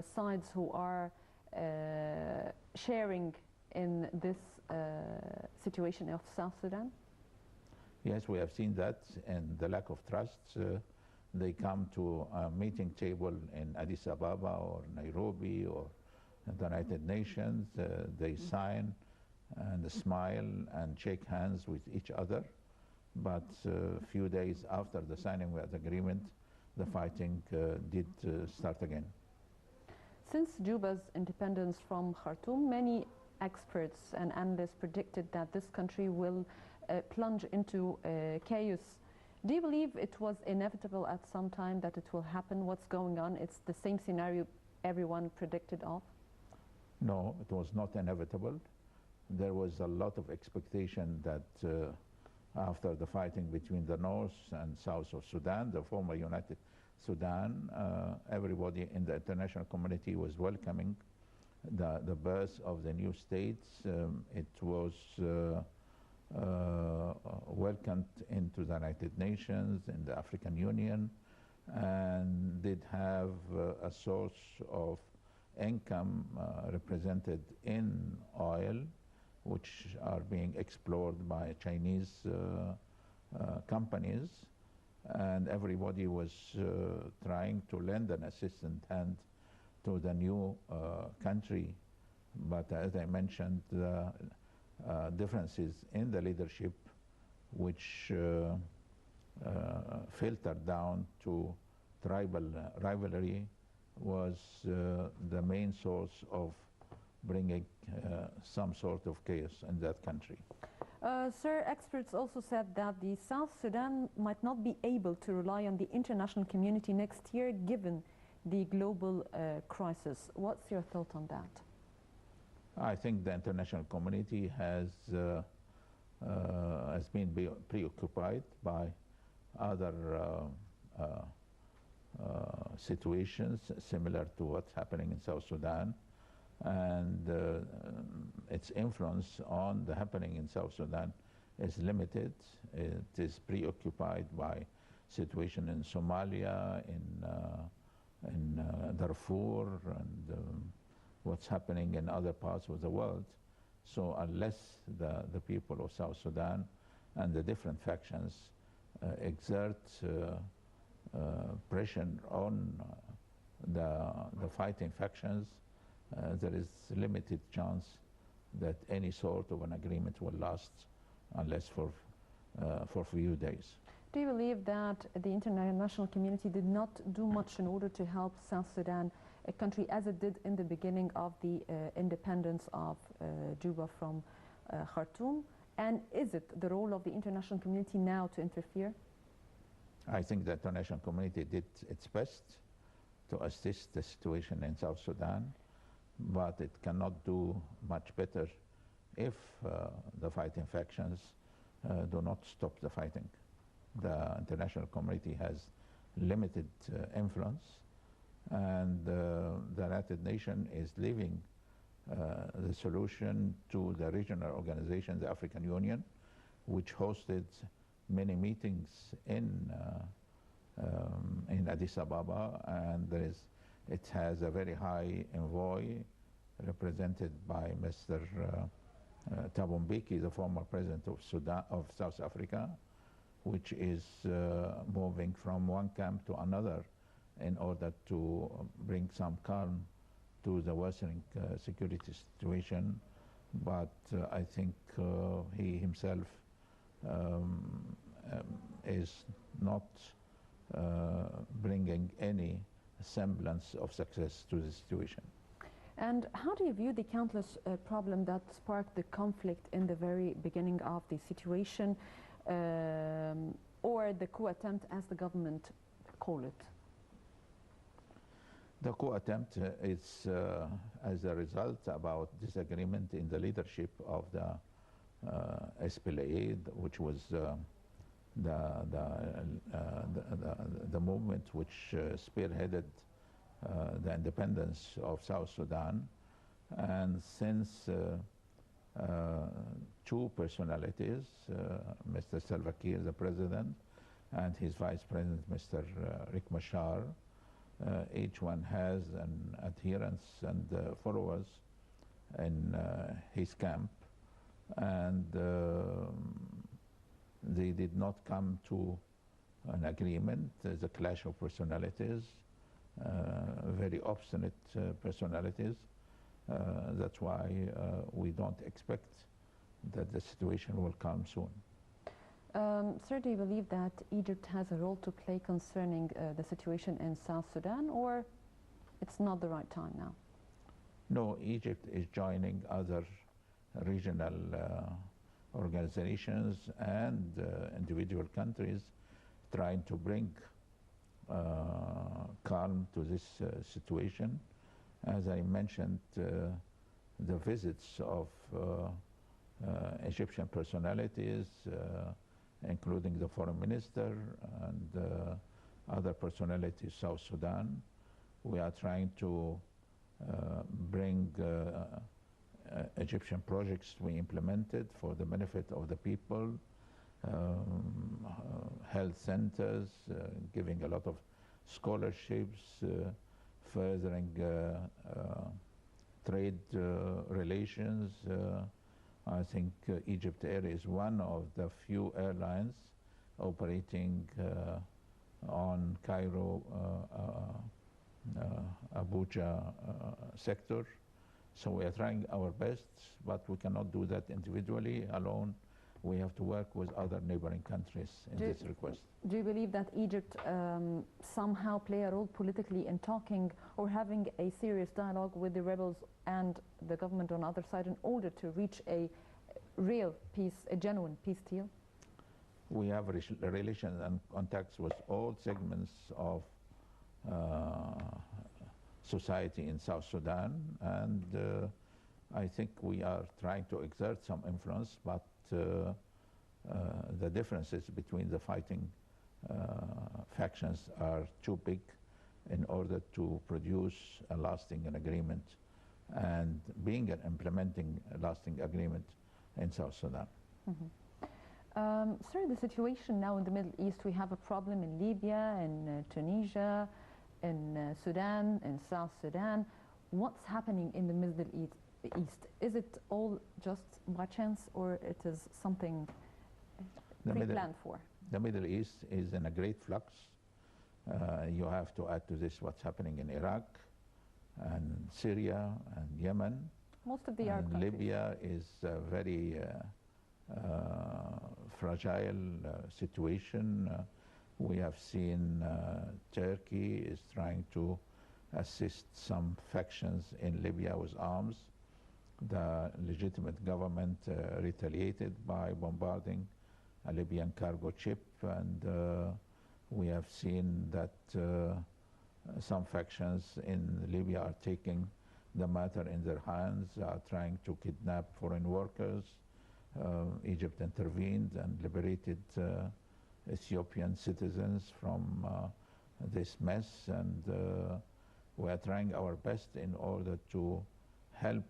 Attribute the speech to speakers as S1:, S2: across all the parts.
S1: sides who are sharing in this situation of South Sudan?
S2: Yes, we have seen that, and the lack of trust. They come to a meeting table in Addis Ababa or Nairobi or the United Nations. They sign and smile and shake hands with each other. But a few days after the signing of the agreement, the fighting did start again.
S1: Since Juba's independence from Khartoum, many experts and analysts predicted that this country will plunge into chaos. Do you believe it was inevitable at some time that it will happen? What's going on? It's the same scenario everyone predicted of?
S2: No, it was not inevitable. There was a lot of expectation that after the fighting between the north and south of Sudan, the former United Sudan, everybody in the international community was welcoming the birth of the new states. It was welcomed into the United Nations and the African Union, and did have a source of income represented in oil, which are being explored by Chinese companies, and everybody was trying to lend an assistant hand to the new country. But as I mentioned, the differences in the leadership, which filtered down to tribal rivalry, was the main source of bringing some sort of chaos in that country.
S1: Sir, experts also said that the South Sudan might not be able to rely on the international community next year given the global crisis. What's your thought on that?
S2: I think the international community has been preoccupied by other situations similar to what's happening in South Sudan, and its influence on the happening in South Sudan is limited. It is preoccupied by situation in Somalia, in Darfur, and what's happening in other parts of the world. So unless the people of South Sudan and the different factions exert pressure on the fighting factions, there is limited chance that any sort of an agreement will last, unless for a few days.
S1: Do you believe that the international community did not do much in order to help South Sudan, a country as it did in the beginning of the independence of Juba from Khartoum? And is it the role of the international community now to interfere?
S2: I think the international community did its best to assist the situation in South Sudan, but it cannot do much better if the fighting factions do not stop the fighting. The international community has limited influence, and the United Nations is leaving the solution to the regional organization, the African Union, which hosted many meetings in Addis Ababa, and it has a very high envoy represented by Mr. Thabo Mbeki, the former president of South Africa, which is moving from one camp to another in order to bring some calm to the worsening security situation. But I think he himself is not bringing any semblance of success to the situation.
S1: And how do you view the countless problems that sparked the conflict in the very beginning of the situation, or the coup attempt, as the government call it?
S2: The coup attempt is as a result about disagreement in the leadership of the SPLA, which was the movement which spearheaded the independence of South Sudan. And since two personalities, Mr. Salva Kiir, the president, and his vice president, Mr. Riek Machar, each one has an adherents and followers in his camp, and they did not come to an agreement. There's a clash of personalities, very obstinate personalities. That's why we don't expect that the situation will calm soon.
S1: Sir, do you believe that Egypt has a role to play concerning the situation in South Sudan, or it's not the right time now?
S2: No, Egypt is joining other regional organizations and individual countries trying to bring calm to this situation. As I mentioned, the visits of Egyptian personalities, including the foreign minister and other personalities South Sudan. We are trying to bring Egyptian projects we implemented for the benefit of the people, health centers, giving a lot of scholarships, furthering trade relations. I think Egypt Air is one of the few airlines operating on Cairo, Abuja sector. So we are trying our best, but we cannot do that individually alone. We have to work with other neighboring countries in this request.
S1: Do you believe that Egypt somehow play a role politically in talking or having a serious dialogue with the rebels and the government on the other side in order to reach a real peace, a genuine peace deal?
S2: We have relations and contacts with all segments of society in South Sudan, and I think we are trying to exert some influence, but the differences between the fighting factions are too big in order to produce a lasting agreement and implementing a lasting agreement in South Sudan.
S1: Mm-hmm. Sir, the situation now in the Middle East, we have a problem in Libya, in Tunisia, in Sudan, in South Sudan. What's happening in the Middle East? Is it all just by chance, or it is something pre-planned for?
S2: The Middle East is in a great flux. You have to add to this what's happening in Iraq and Syria and Yemen.
S1: Most of the Arab countries.
S2: Libya is a very fragile situation. We have seen Turkey is trying to assist some factions in Libya with arms. The legitimate government retaliated by bombarding a Libyan cargo ship, and we have seen that some factions in Libya are taking the matter in their hands, are trying to kidnap foreign workers. Egypt intervened and liberated Ethiopian citizens from this mess, and we are trying our best in order to help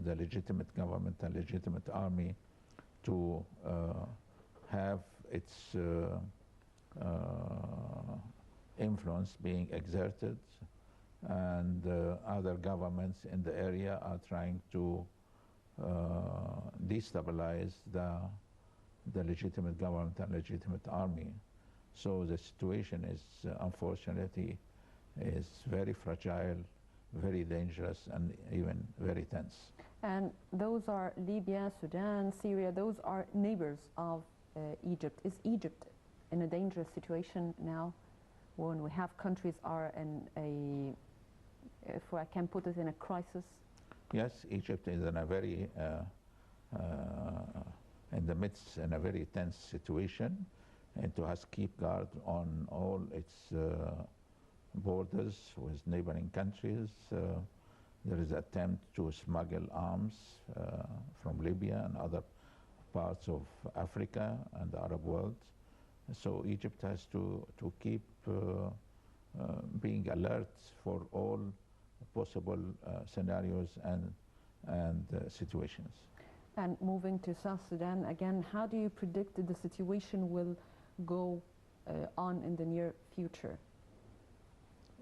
S2: the legitimate government and legitimate army to have its influence being exerted, and other governments in the area are trying to destabilize the legitimate government and legitimate army. So the situation is, unfortunately, is very fragile, very dangerous, and even very tense.
S1: And those are Libya, Sudan, Syria, those are neighbors of Egypt. Is Egypt in a dangerous situation now when we have countries are in a, if I can put it, in a crisis?
S2: Yes, Egypt is in a very, in the midst, in a very tense situation, and to has keep guard on all its borders with neighboring countries. There is an attempt to smuggle arms from Libya and other parts of Africa and the Arab world. So Egypt has to keep being alert for all possible scenarios and situations.
S1: And moving to South Sudan again, how do you predict that the situation will go on in the near future?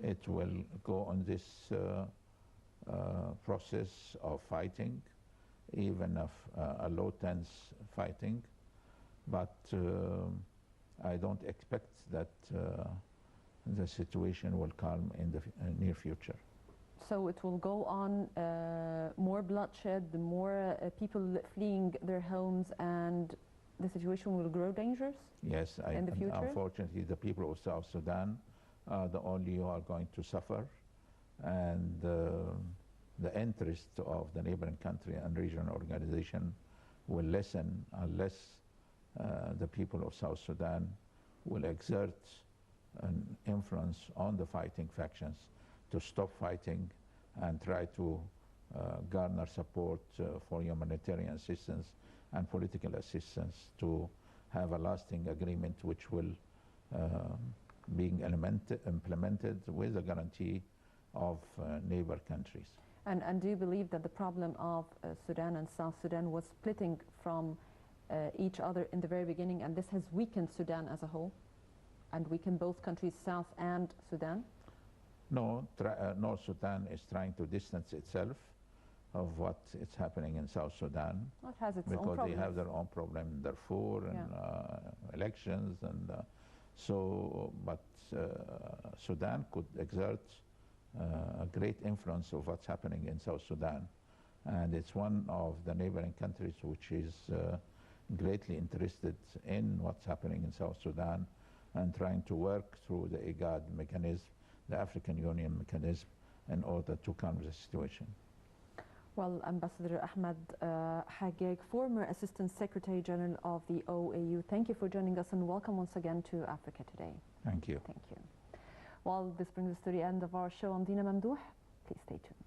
S2: it will go on this process of fighting, even of a low tense fighting, but I don't expect that the situation will calm in the near future.
S1: So it will go on, more bloodshed, more people fleeing their homes, and the situation will grow dangerous?
S2: Yes,
S1: in the future?
S2: Unfortunately, the people of South Sudan are the only who are going to suffer, and the interest of the neighboring country and regional organization will lessen unless the people of South Sudan will exert an influence on the fighting factions to stop fighting and try to garner support for humanitarian assistance and political assistance to have a lasting agreement which will being implemented with the guarantee of neighbor countries.
S1: And do you believe that the problem of Sudan and South Sudan was splitting from each other in the very beginning, and this has weakened Sudan as a whole, and weakened both countries, South and Sudan?
S2: No, North Sudan is trying to distance itself of what is happening in South Sudan.
S1: Well, it has its own
S2: because
S1: problems.
S2: they have their own problem in Darfur and elections, and but Sudan could exert a great influence of what's happening in South Sudan, and it's one of the neighboring countries which is greatly interested in what's happening in South Sudan and trying to work through the IGAD mechanism, the African Union mechanism, in order to calm the situation.
S1: Well, Ambassador Ahmed Hageg, former Assistant Secretary General of the OAU, thank you for joining us, and welcome once again to Africa Today.
S2: Thank you.
S1: Thank you. Well, this brings us to the end of our show. I'm Dina Mamdouh. Please stay tuned.